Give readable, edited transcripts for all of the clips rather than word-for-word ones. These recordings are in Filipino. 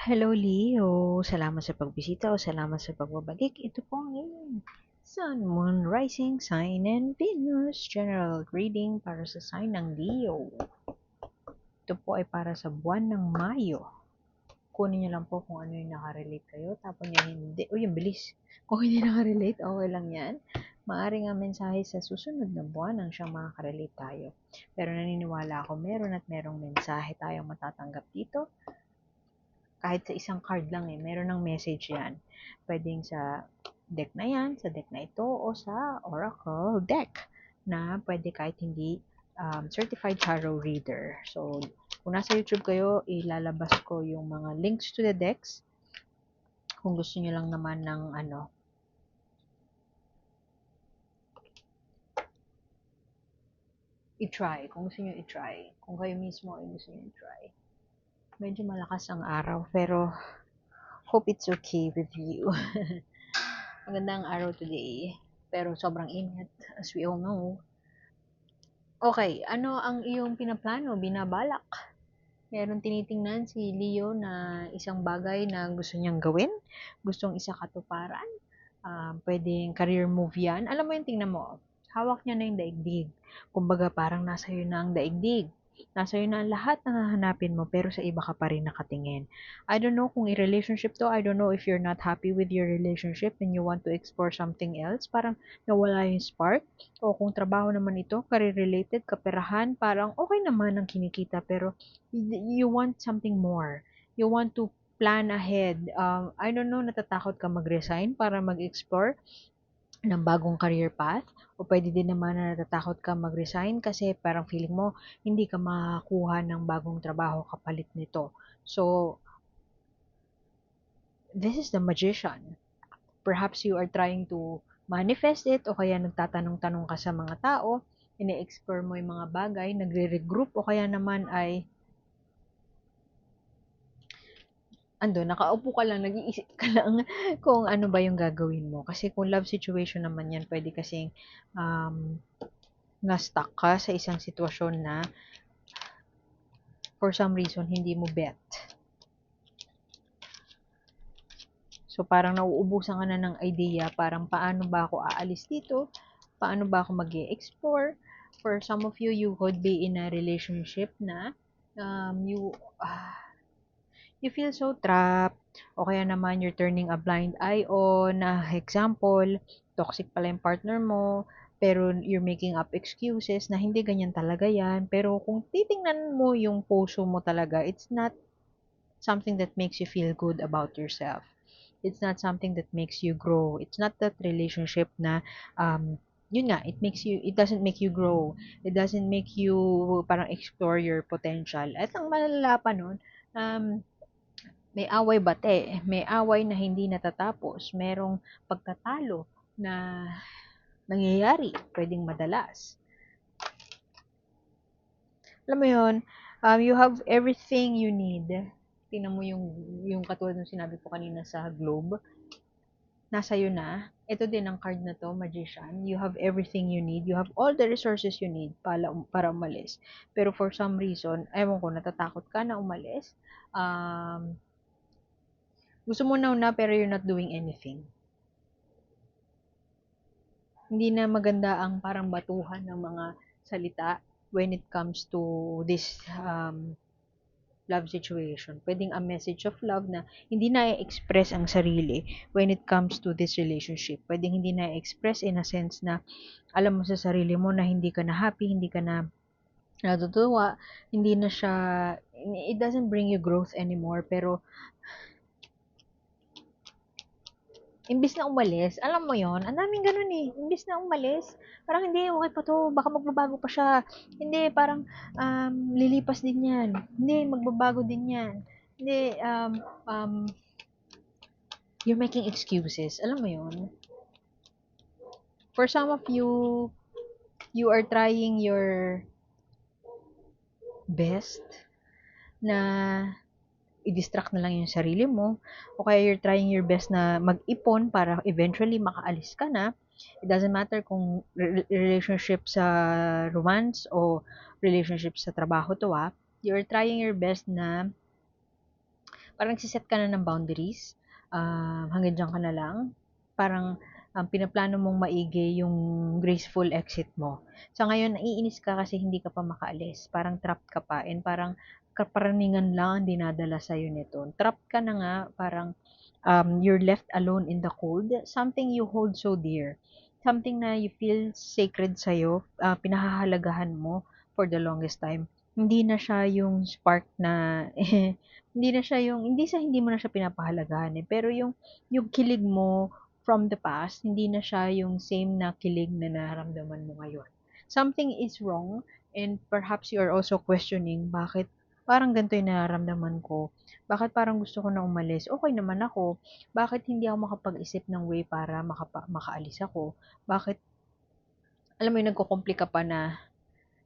Hello Leo, salamat sa pagbisita o salamat sa pagbabalik. Ito po ang iyong Sun, Moon, Rising, Sign, and Venus General Reading para sa sign ng Leo. Ito po ay para sa buwan ng Mayo. Kunin niyo lang po kung ano yung nakarelate kayo, tapos niya hindi. Uy, ang bilis. Kung hindi nakarelate, okay lang yan. Maaring ang mensahe sa susunod na buwan ang siyang makakarelate tayo. Pero naniniwala ako meron at merong mensahe tayong matatanggap dito kahit sa isang card lang meron ng message yan. Pwedeng sa deck na yan, sa deck na ito, o sa Oracle deck na pwede kahit hindi certified tarot reader. So, kung nasa YouTube kayo, ilalabas ko yung mga links to the decks. Kung gusto nyo lang naman ng i-try. Kung gusto nyo i-try. Kung kayo mismo ay gusto nyo i-try. Medyo malakas ang araw, pero hope it's okay with you. Magandang araw today. Pero sobrang init, as we all know. Okay, ano ang iyong pinaplano, binabalak? Meron tinitingnan si Leo na isang bagay na gusto niyang gawin, gustong isakatuparan, pwedeng career move yan. Alam mo yung tingnan mo, hawak niya na yung daigdig. Kumbaga parang nasa iyo na ang daigdig. Nasa iyo na ang lahat ng hahanapin mo pero sa iba ka pa rin nakatingin. I don't know kung i-relationship to, I don't know if you're not happy with your relationship and you want to explore something else, parang nawala yung spark. O kung trabaho naman ito, career-related, kaperahan, parang okay naman ang kinikita pero you want something more. You want to plan ahead. I don't know, natatakot ka mag-resign para mag-explore ng bagong career path o pwede din naman na natatakot ka mag-resign kasi parang feeling mo hindi ka makakuha ng bagong trabaho kapalit nito. So, this is the magician. Perhaps you are trying to manifest it o kaya nagtatanong-tanong ka sa mga tao, ine-explore mo yung mga bagay, nagre-regroup o kaya naman ay nakaupo ka lang, nag-iisip ka lang kung ano ba yung gagawin mo. Kasi kung love situation naman yan, pwede kasing um, na-stuck ka sa isang sitwasyon na for some reason hindi mo bet. So parang nauubusan ka na ng idea, parang paano ba ako aalis dito? Paano ba ako mag-explore? For some of you, you could be in a relationship na you feel so trapped, o kaya naman you're turning a blind eye on, example, toxic pala yung partner mo, pero you're making up excuses na hindi ganyan talaga yan. Pero kung titingnan mo yung puso mo talaga, it's not something that makes you feel good about yourself. It's not something that makes you grow. It's not that relationship na, yun nga, it doesn't make you grow. It doesn't make you parang explore your potential. At ang malala pa nun, um, may away bate, may away na hindi natatapos, merong pagtatalo na nangyayari, pwedeng madalas. Alam mo yun, you have everything you need. Tingnan mo yung katulad ng sinabi ko kanina sa globe, nasa iyo na. Ito din ang card na to, Magician. You have everything you need. You have all the resources you need para umalis. Pero for some reason, ewan ko, natatakot ka na umalis. Gusto mo na pero you're not doing anything. Hindi na maganda ang parang batuhan ng mga salita when it comes to this love situation. Pwedeng a message of love na hindi na-express ang sarili when it comes to this relationship. Pwedeng hindi na-express in a sense na alam mo sa sarili mo na hindi ka na happy, hindi ka na natutuwa, hindi na siya, it doesn't bring you growth anymore, pero imbis na umalis, alam mo yon, ang daming ganun eh. Imbis na umalis, parang hindi, okay pa to, baka magbabago pa siya. Hindi, parang lilipas din yan. Hindi, magbabago din yan. Hindi, um, you're making excuses. Alam mo yon. For some of you, you are trying your best na i-distract na lang yung sarili mo o kaya you're trying your best na mag-ipon para eventually makaalis ka na. It doesn't matter kung relationship sa romance o relationship sa trabaho to you're trying your best na parang nagsiset ka na ng boundaries, hanggang diyan ka na lang. Parang pinaplano mong maigi yung graceful exit mo. So ngayon, naiinis ka kasi hindi ka pa makaalis. Parang trapped ka pa and parang kaparaningan lang ang dinadala sa'yo nito. Trapped ka na nga, parang you're left alone in the cold. Something you hold so dear. Something na you feel sacred sa'yo, pinahahalagahan mo for the longest time. Hindi na siya yung spark na hindi na siya yung hindi mo na siya pinapahalagahan eh, pero yung kilig mo from the past, hindi na siya yung same na kilig na nararamdaman mo ngayon. Something is wrong and perhaps you are also questioning bakit parang ganito yung nararamdaman ko. Bakit parang gusto ko na umalis? Okay naman ako. Bakit hindi ako makapag-isip ng way para makaalis ako? Bakit, alam mo yung nagkukomplika pa na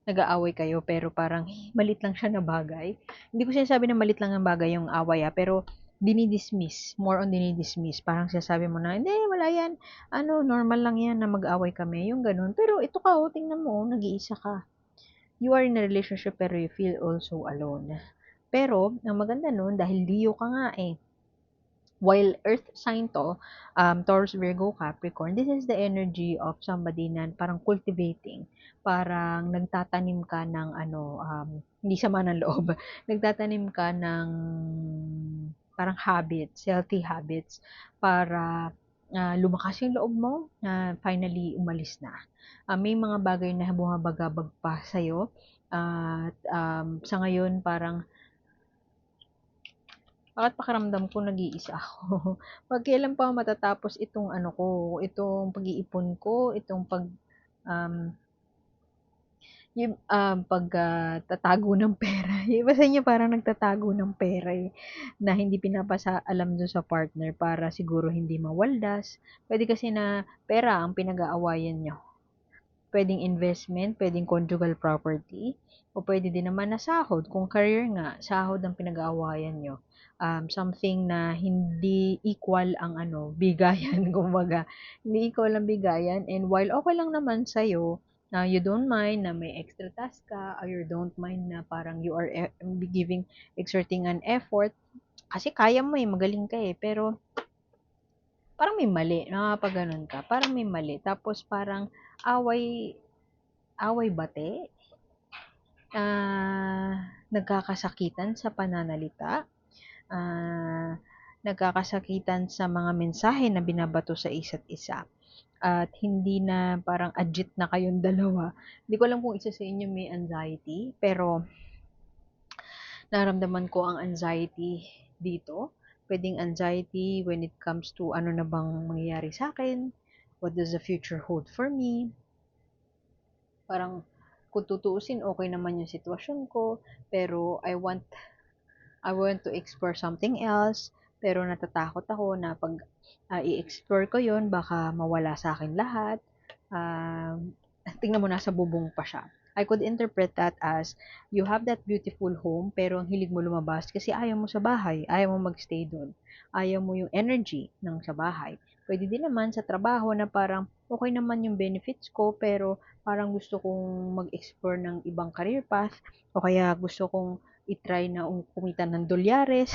nag-aaway kayo pero parang malit lang siya na bagay. Hindi ko sinasabi na malit lang ang bagay yung away pero dinidismiss, more on dinidismiss. Parang sinasabi mo na, hindi, wala yan. Ano, normal lang yan na mag-away kami, yung ganun. Pero ito ka, tingnan mo, nag-iisa ka. You are in a relationship pero you feel also alone. Pero, ang maganda nun, dahil Leo ka nga eh, while earth sign to, Taurus, Virgo, Capricorn, this is the energy of somebody na parang cultivating, parang nagtatanim ka ng ano, hindi sama ng loob, nagtatanim ka ng parang habits, healthy habits, para lumakas yung loob mo na finally umalis na. May mga bagay na bumabagabag pa sa'yo, at sa ngayon parang bakit pakiramdam ko nag-iisa ako? Kailan pa matatapos itong ano ko, itong pag-iipon ko, itong um, tatago ng pera. Yung iba sa inyo parang nagtatago ng pera eh, na hindi pinapasa alam dun sa partner para siguro hindi mawaldas. Pwede kasi na pera ang pinag-aawayan nyo. Pwedeng investment, pwedeng conjugal property, o pwede din naman na sahod. Kung career nga, sahod ang pinag-aawayan nyo. Something na hindi equal ang ano, bigayan, kumbaga. Hindi equal ang bigayan. And while okay lang naman sa'yo, you don't mind na may extra task ka, or you don't mind na parang you are exerting an effort, kasi kaya mo eh, magaling ka eh, pero parang may mali, nakapag ganun ka, parang may mali. Tapos parang away away bate, nagkakasakitan sa pananalita, ah, nagkakasakitan sa mga mensahe na binabato sa isa't isa. At hindi na parang agit na kayong dalawa. Hindi ko alam kung isa sa inyo may anxiety, pero naramdaman ko ang anxiety dito. Pwedeng anxiety when it comes to ano na bang mangyayari sa akin, what does the future hold for me, parang kung tutuusin, okay naman yung sitwasyon ko, pero I want to explore something else, pero natatakot ako na pag i-explore ko yon baka mawala sa akin lahat. Um, tingnan mo, nasa bubong pa siya. I could interpret that as you have that beautiful home pero ang hilig mo lumabas kasi ayaw mo sa bahay, ayaw mo magstay doon. Ayaw mo yung energy ng sa bahay. Pwede din naman sa trabaho na parang okay naman yung benefits ko pero parang gusto kong mag-explore ng ibang career path o kaya gusto kong i-try na kumita ng dolyares,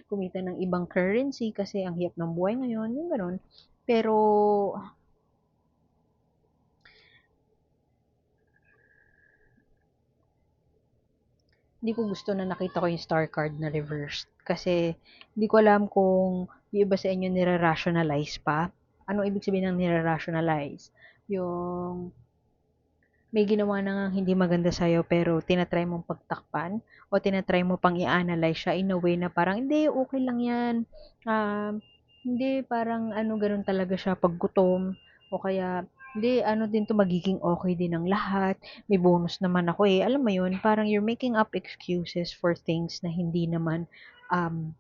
kumita ng ibang currency kasi ang hirap ng buhay ngayon, yung gano'n. Pero hindi ko gusto na nakita ko yung star card na reversed. Kasi hindi ko alam kung yung iba sa inyo nire-rationalize pa. Ano ibig sabihin ng nire-rationalize? Yung may ginawa na ngang hindi maganda sa'yo pero tinatry mong pagtakpan o tinatry mo pang i-analyze siya in a way na parang hindi, okay lang yan. Hindi, parang ano, ganun talaga siya pag gutom o kaya hindi, ano din to, magiging okay din ang lahat. May bonus naman ako eh. Alam mo yun, parang you're making up excuses for things na um,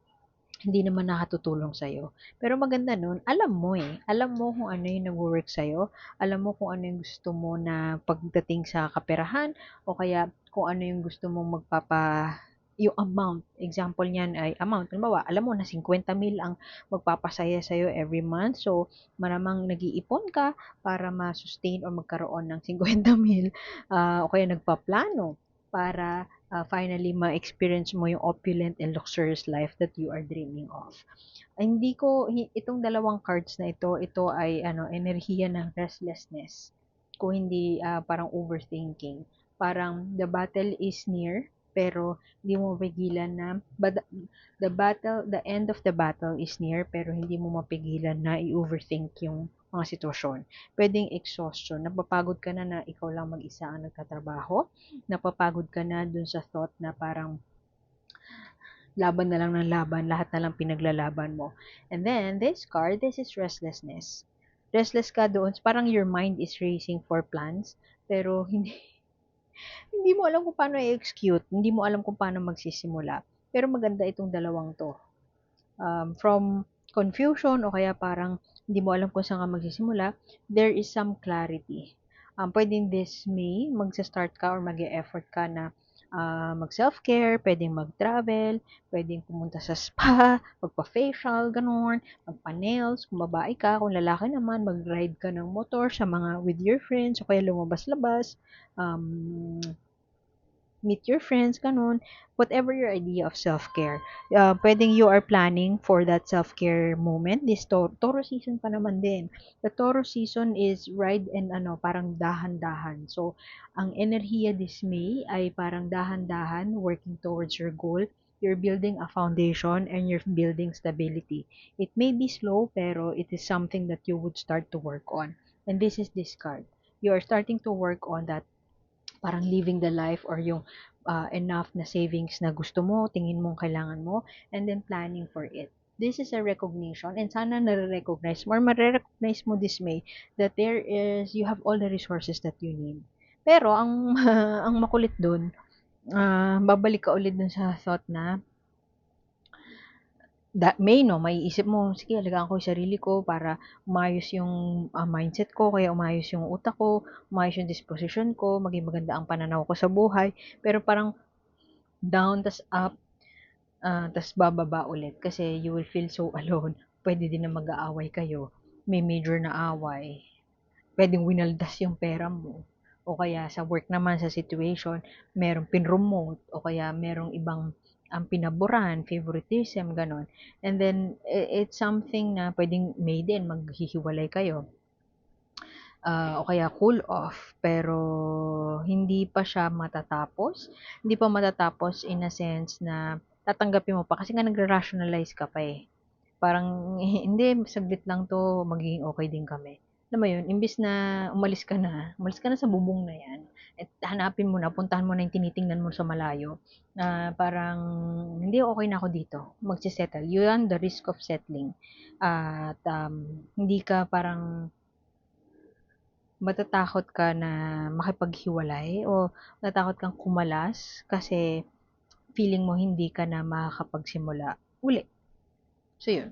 hindi naman nakatutulong sa'yo. Pero maganda nun, alam mo eh. Alam mo kung ano yung nag-work sa'yo. Alam mo kung ano yung gusto mo na pagdating sa kaperahan o kaya kung ano yung gusto mong yung amount. Example niyan ay amount. Halimbawa, alam mo na 50,000 ang magpapasaya sa'yo every month. So, maramang nag-iipon ka para ma-sustain o magkaroon ng 50,000. O kaya nagpaplano. para finally ma-experience mo yung opulent and luxurious life that you are dreaming of. Hindi ko itong dalawang cards na ito ay enerhiya ng restlessness. Kung hindi parang overthinking. Parang the battle is near, pero hindi mo mapigilan na the end of the battle is near, pero hindi mo mapigilan na i-overthink yung mga sitwasyon. Pwedeng exhaustion, napapagod ka na na ikaw lang mag-isa ang nagtatrabaho, napapagod ka na dun sa thought na parang laban na lang ng laban, lahat na lang pinaglalaban mo. And then, this card, this is restlessness. Restless ka doon, parang your mind is racing for plans, pero hindi mo alam kung paano i-execute, hindi mo alam kung paano magsisimula. Pero maganda itong dalawang to. From confusion o kaya parang hindi mo alam kung saan ka magsisimula, there is some clarity. Pwedeng this May, magsa-start ka or mag-e-effort ka na mag-self-care, pwedeng mag-travel, pwedeng pumunta sa spa, magpa-facial, ganun, magpa-nails, kung babae ka, kung lalaki naman, mag-ride ka ng motor sa mga with your friends, o kaya lumabas-labas, um, meet your friends, ganun. Whatever your idea of self-care. Pwedeng you are planning for that self-care moment. This Toro season pa naman din. The Toro season is ride and parang dahan-dahan. So, ang enerhiya this May ay parang dahan-dahan working towards your goal. You're building a foundation and you're building stability. It may be slow, pero it is something that you would start to work on. And this is this card. You are starting to work on that parang living the life or yung enough na savings na gusto mo, tingin mong kailangan mo, and then planning for it. This is a recognition, and sana nare-recognize mo or mare-recognize mo this May that you have all the resources that you need. Pero ang ang makulit dun, babalik ka ulit dun sa thought na may maiisip mo, sige alagaan ko yung sarili ko para umayos yung mindset ko, kaya umayos yung utak ko, umayos yung disposition ko, maging maganda ang pananaw ko sa buhay. Pero parang down, tas up, tas bababa ulit kasi you will feel so alone. Pwede din na mag-aaway kayo. May major na away. Pwedeng winaldas yung pera mo. O kaya sa work naman, sa situation, merong pinromote o kaya merong ibang ang pinaboran, favoritism, ganon. And then, it's something na pwedeng may din, maghihiwalay kayo. O kaya cool off, pero hindi pa siya matatapos. Hindi pa matatapos in a sense na tatanggapin mo pa kasi nga nagre-rationalize ka pa eh. Parang hindi, saglit lang 'to, magiging okay din kami. Alam mo 'yun, imbes na umalis ka na sa bubong na 'yan at hanapin mo na, puntahan mo na 'yung tinitingnan mo sa malayo na parang, "Hindi, okay na ako dito." Magse-settle. 'Yun the risk of settling. At, hindi ka parang matatakot ka na makipaghiwalay o natatakot kang kumalas kasi feeling mo hindi ka na makakapagsimula uli. So, 'yun.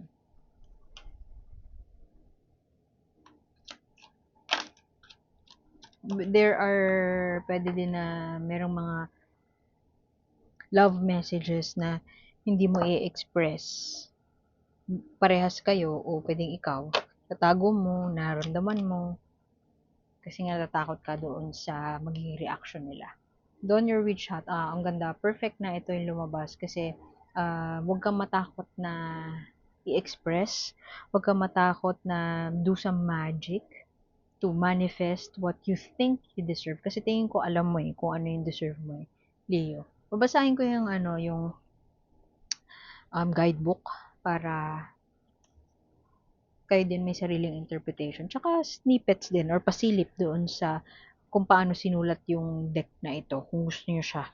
There are puwede din na merong mga love messages na hindi mo i-express. Parehas kayo o puwedeng ikaw, tatago mo, nararamdaman mo, kasi nga natatakot ka doon sa magiging reaction nila. Doon your witch hat, ang ganda, perfect na ito yung lumabas kasi huwag kang matakot na i-express, huwag kang matakot na do some magic to manifest what you think you deserve. Kasi tingin ko alam mo eh kung ano yung deserve mo eh, Leo. Babasahin ko yung guidebook para kayo din may sariling interpretation. Tsaka snippets din or pasilip doon sa kung paano sinulat yung deck na ito kung gusto niyo siya.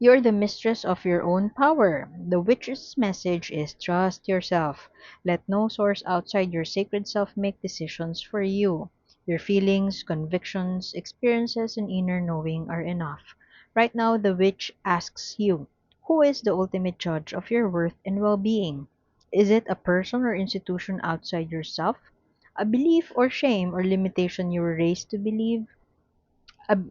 You're the mistress of your own power. The witch's message is trust yourself. Let no source outside your sacred self make decisions for you. Your feelings, convictions, experiences, and inner knowing are enough. Right now, the witch asks you, who is the ultimate judge of your worth and well being? Is it a person or institution outside yourself? A belief or shame or limitation you were raised to believe? Ab-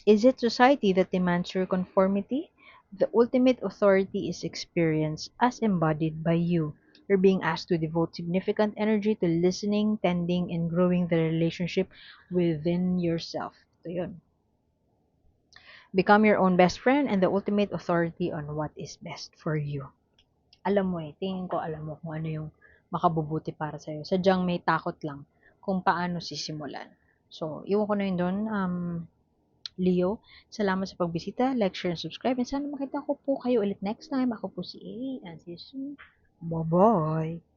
Is it society that demands your conformity? The ultimate authority is experience as embodied by you. You're being asked to devote significant energy to listening, tending, and growing the relationship within yourself. Ito yun. Become your own best friend and the ultimate authority on what is best for you. Alam mo tingin ko alam mo kung ano yung makabubuti para sa'yo. Sadyang may takot lang kung paano sisimulan. So, iwan ko na yun doon. Leo, salamat sa pagbisita, like, share, and subscribe. And sana makita ko po kayo ulit next time. Ako po si A. And see you soon. Bye-bye!